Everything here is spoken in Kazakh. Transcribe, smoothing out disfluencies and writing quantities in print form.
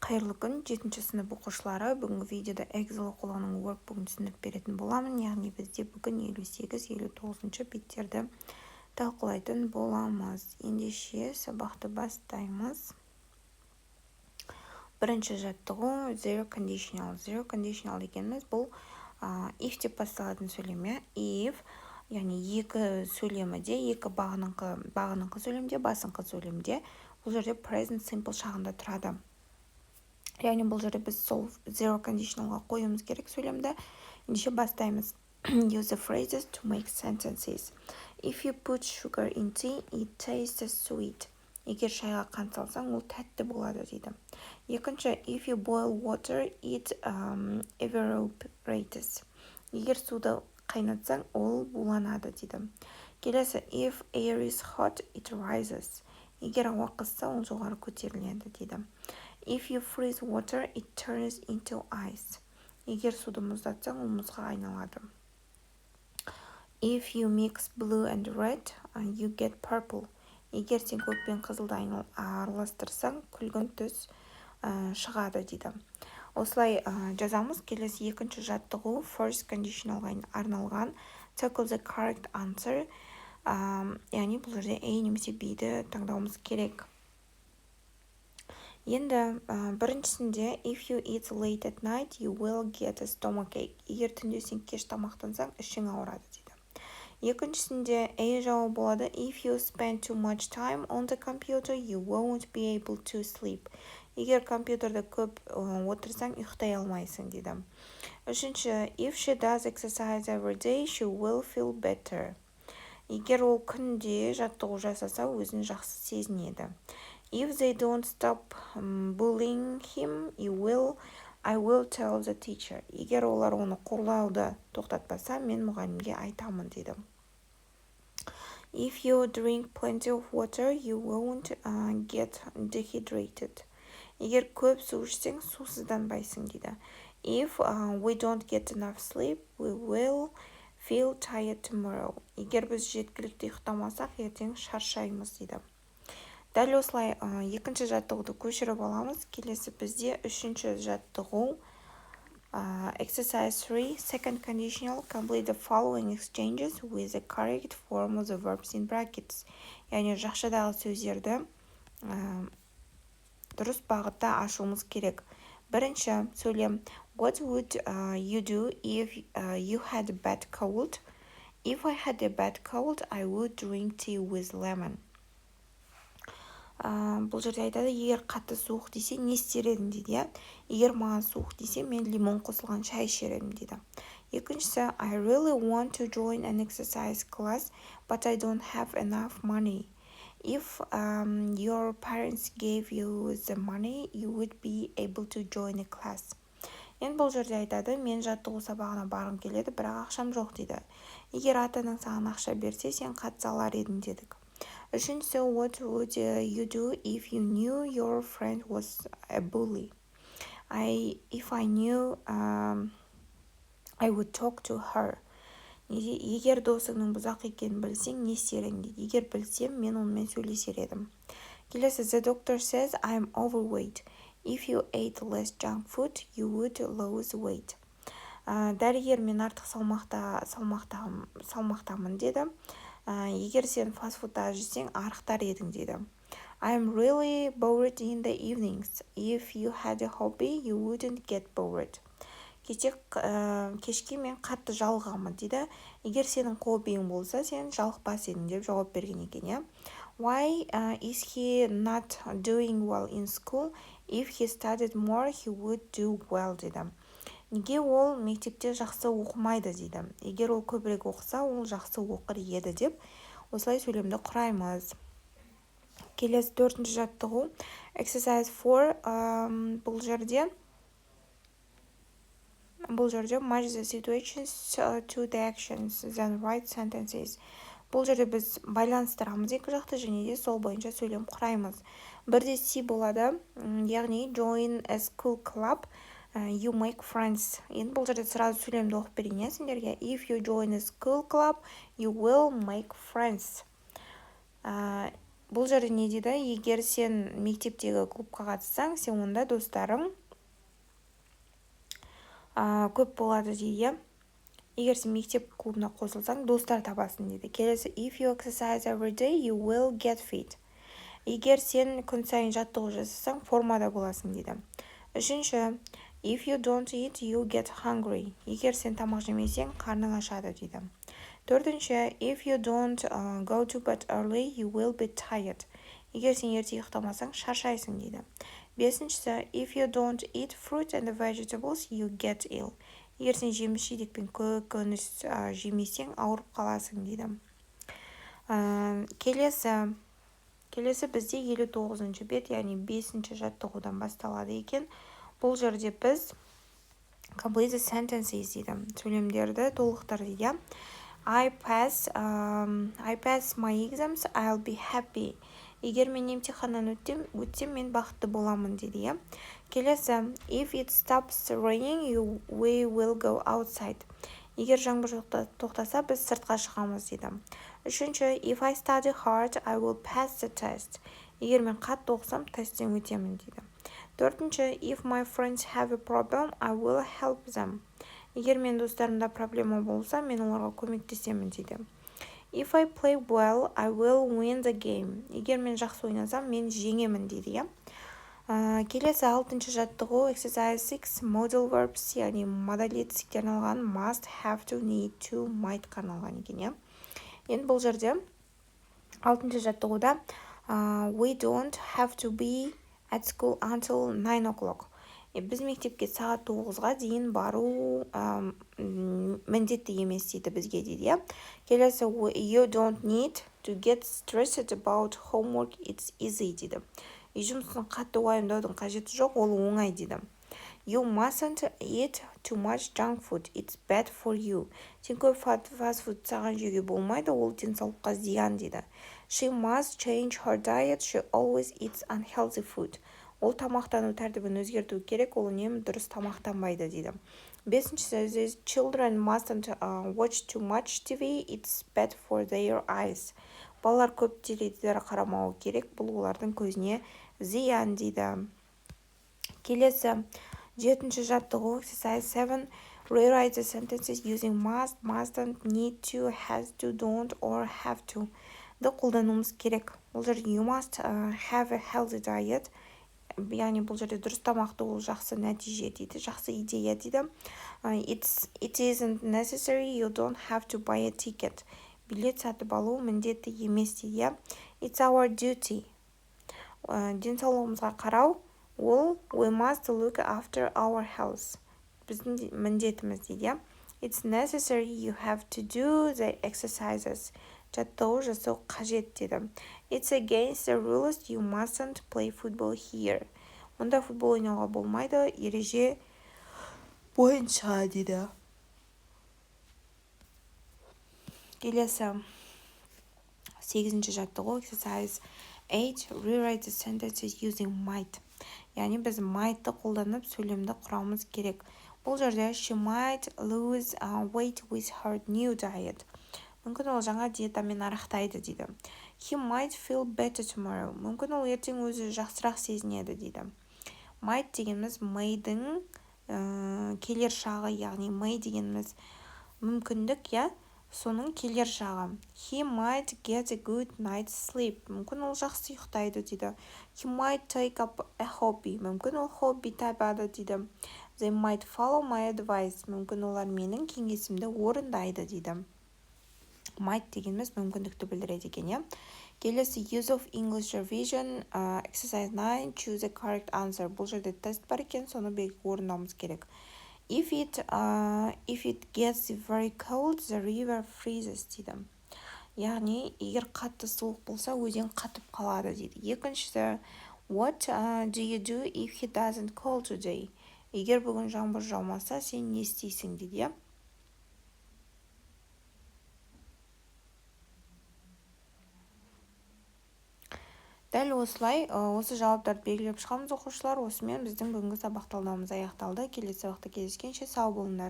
Қайырлы күн, 7-ші сынып оқушылары. Бүгінгі видеода Эксел оқулығының Workbook'ын түсініп беретін боламын. Яғни бізде бүгін 58-59 беттерді талқылайтын боламыз. Ендеше сабақты бастаймыз. Бірінші жаттығу zero conditional. Zero conditional дегеніміз бұл if деп басталатын сөйлеме. If, яғни екі сөйлеміде, екі бағыныңқы сөйлемде, басыңқы сөйлемде. Бұл жерде present simple шағында тұрады. Яғни бұл жерде біз сол zero conditionalға қоюымыз керек сөйлемді. Ендеше бастаймыз. Use the phrases to make sentences. If you put sugar in tea, it tastes sweet. Егер шайға қант салсаң, ол тәтті болады дейді. Екінші, if you boil water, it evaporates. Егер суды қайнатсаң, ол буланады дейді. Келесі, if air is hot, it rises. Егер ауа қызса, ол жоғары көтеріледі дейді. If you freeze water, it turns into ice. Егер суды мұздатсаң, ол мұзға айналады. If you mix blue and red, you get purple. Егер сен көк пен қызылды араластырсаң, күлгін түс шығады дейді. Осылай жазамыз. Келесі екінші жаттығу first conditionalға арналған circle the correct answer. Яғни бұл жерде A немесе B'ді таңдауымыз керек. Енді біріншісінде if you eat late at night, you will get a stomachache. Егер түнде сен кеш тамақтансаң, ішің ауырады дейді. Екіншісінде A жауабы болады if you spend too much time on the computer, you won't be able to sleep. Егер компьютерде көп отырсаң, ұйықтай алмайсың дейді. Үшінші, if she does exercise every day, she will feel better. Егер ол күнде жаттығу жасаса, өзін жақсы сезінеді. If they don't stop bullying him, I will tell the teacher. Егер олар оны қорлауды тоқтатпаса, мен мұғалімге айтамын дейді. If you drink plenty of water, you won't get dehydrated. Егер көп су ішсең, сусызданбайсың дейді. If we don't get enough sleep, we will feel tired tomorrow. Егер біз жеткілікті ұйықтамасақ, ертең шаршаймыз дейді. Дәл осылай екінші жаттығуды көшіріп аламыз. Келесі бізде үшінші жаттығу exercise 3 second conditional complete the following exchanges with the correct form of the verbs in brackets. Яғни жақшадағы сөздерді дұрыс бағытта ашуымыз керек. Бірінші сөйлем what would you do if you had a bad cold? If I had a bad cold, I would drink tea with lemon. Бұл жерде айтады, егер қатты суық десе, не істер едім дейді. Егер маған суық десе, мен лимон қосылған шай ішер едім дейді. Екіншісі, I really want to join an exercise class, but I don't have enough money. If your parents gave you the money, you would be able to join a class. Енді бұл жерде айтады, мен жаттығу сабағына барғым келеді, бірақ ақшам жоқ дейді. Егер ата-анаң саған ақша берсе, сен қатыса алар едің дедік. Үшіншісі, what would you do if you knew your friend was a bully? If I knew, I would talk to her. Егер досыңның бұзақ екенін білсең, не істер едің дейді. Егер білсем, мен онымен сөйлесер едім. Келесі, the doctor says I'm overweight. If you ate less junk food, you would lose weight. Дәрігер, мен артық салмақтамын деді. Егер сен фастфудта жесең, арықтар едің дейді. I'm really bored in the evenings. If you had a hobby, you wouldn't get bored. Кешке мен қатты жалығамын дейді. Егер сенің хоббиің болса, сен жалықпас едің деп жауап берген екен. Why is he not doing well in school? If he studied more, he would do well дейді. Неге ол мектепте жақсы оқымайды дейді. Егер ол көбірек оқыса, ол жақсы оқыр еді деп осылай сөйлемді құраймыз. Келесі төртінші жаттығу exercise 4 бұл жерде match the situations to the actions then write sentences. Бұл жерде біз байланыстырамыз екі жақты және де сол бойынша сөйлем құраймыз. Бірде C болады, яғни join a school club, you make friends. Енді бұл жерде сразу сөйлемді оқып берейін сендерге. If you join a school club, you will make friends. бұл жерде не дейді? Егер сен мектептегі клубқа қатыссаң, сен онда достарың көп болады дейді. Егер сен мектеп клубына қосылсаң, достар табасың дейді. Келесі, if you exercise every day, you will get fit. Егер сен күн сайын жаттығу жасасаң, формада боласың дейді. Үшінші, if you don't eat, you get hungry. Егер сен тамақ жемесең, қарның ашады дейді. Төртінші, if you don't go to bed early, you will be tired. Егер сен ерте ұйықтамасаң, шаршайсың дейді. Бесіншісі, if you don't eat fruit and vegetables, you get ill. Егер сен жеміс-жидек пен көкөніс жемесең, ауырып қаласың дейді. Келесі бізде 59-шы бет, яғни 5-ші жаттығудан басталады екен. Бұл жерде біз complete the sentences дейді. Сөйлемдерді толықтыр дейді. I pass my exams, I'll be happy. Егер мен емтиханнан өтсем, мен бақытты боламын дейді. Келесі, if it stops raining, we will go outside. Егер жаңбыр тоқтаса, біз сыртқа шығамыз дейді. Үшінші, if I study hard, I will pass the test. Егер мен қатты оқысам, тесттен өтемін дейді. Төртінші, if my friends have a problem, I will help them. Егер мен достарымда проблема болса, мен оларға көмектесемін дейді. If I play well, I will win the game. Егер мен жақсы ойнасам, мен жеңемін дейді. Келесі 6-шы жаттығу exercise 6 modal verbs, яғни модаль етістіктерін алған must, have to, need to, might арналған екен. Енді бұл жерде 6-шы жаттығуда we don't have to be at school until 9 o'clock. Біз мектепке сағат 9-ға дейін бару міндетті емес дейді бізге дейді. Келесі, you don't need to get stressed about homework, it's easy дейді. Үй жұмысын қатты уайымдаудың қажеті жоқ, ол оңай дейді. You mustn't eat too much junk food, it's bad for you. Сен көп fast food саған жеуге болмайды, ол денсаулыққа зиян дейді. She must change her diet, she always eats unhealthy food. Ол тамақтану тәртібін өзгерту керек, ол үнемі дұрыс тамақтанбайды дейді. Бесіншісі, children mustn't watch too much TV, it's bad for their eyes. Балалар көп теледидар қарамауы керек, бұл олардың көзіне зиян дейді. Келесі 7-ші жаттығу exercise 7 rewrite the sentences using must, mustn't, need to, has to, don't or have to. Қолдануымыз керек. Бұл жерде you must have a healthy diet. Яғни бұл жерде дұрыс тамақты ол жақсы нәтиже дейді, жақсы идея дейді. It isn't necessary, you don't have to buy a ticket. Билет сатып алу міндетті емес дейді. It's our duty. Денсаулығымызға қарау, ол we must look after our health. Біздің міндетіміз дейді. It's necessary, you have to do the exercises. Жаттығу жасау қажет дейді. It's against the rules, you mustn't play football here. Мұнда футбол ойнауға болмайды, ереже бойынша дейді. Келесі 8-ші жаттығу exercise 8 rewrite the sentences using might. Яғни біз might'ты қолданып сөйлемді құрамыз керек. Бұл жерде she might lose weight with her new diet. Мүмкін ол жаңа диетамен арықтайды дейді. He might feel better tomorrow. Мүмкін ол ертең өзі жақсырақ сезінеді дейді. Might дегеніміз may'дің келер шағы, яғни may дегеніміз мүмкіндік, соның келер шағы. He might get a good night's sleep. Мүмкін ол жақсы ұйықтайды дейді. He might take up a hobby. Мүмкін ол хобби табады дейді. They might follow my advice. Мүмкін олар менің кеңесімді орындайды дейді. Might дегеніміз мүмкіндікті білдіреді екен. Келесі use of English revision exercise 9 choose a correct answer. Бұл жерде тест бар екен, соны белгі орындауымыз керек. If it gets very cold, the river freezes дейді. Яғни, егер қатты суық болса, өзен қатып қалады дейді. Екіншісі, what do you do if he doesn't call today? Егер бүгін жаңбыр жаумаса, сен не істейсің дейді. Дәл осылай, осы жауаптарды белгілеп шығамыз оқушылар. Осымен біздің бүгінгі сабақ талдауымыз аяқталды. Келесі сабақта кездескенше сау болыңдар.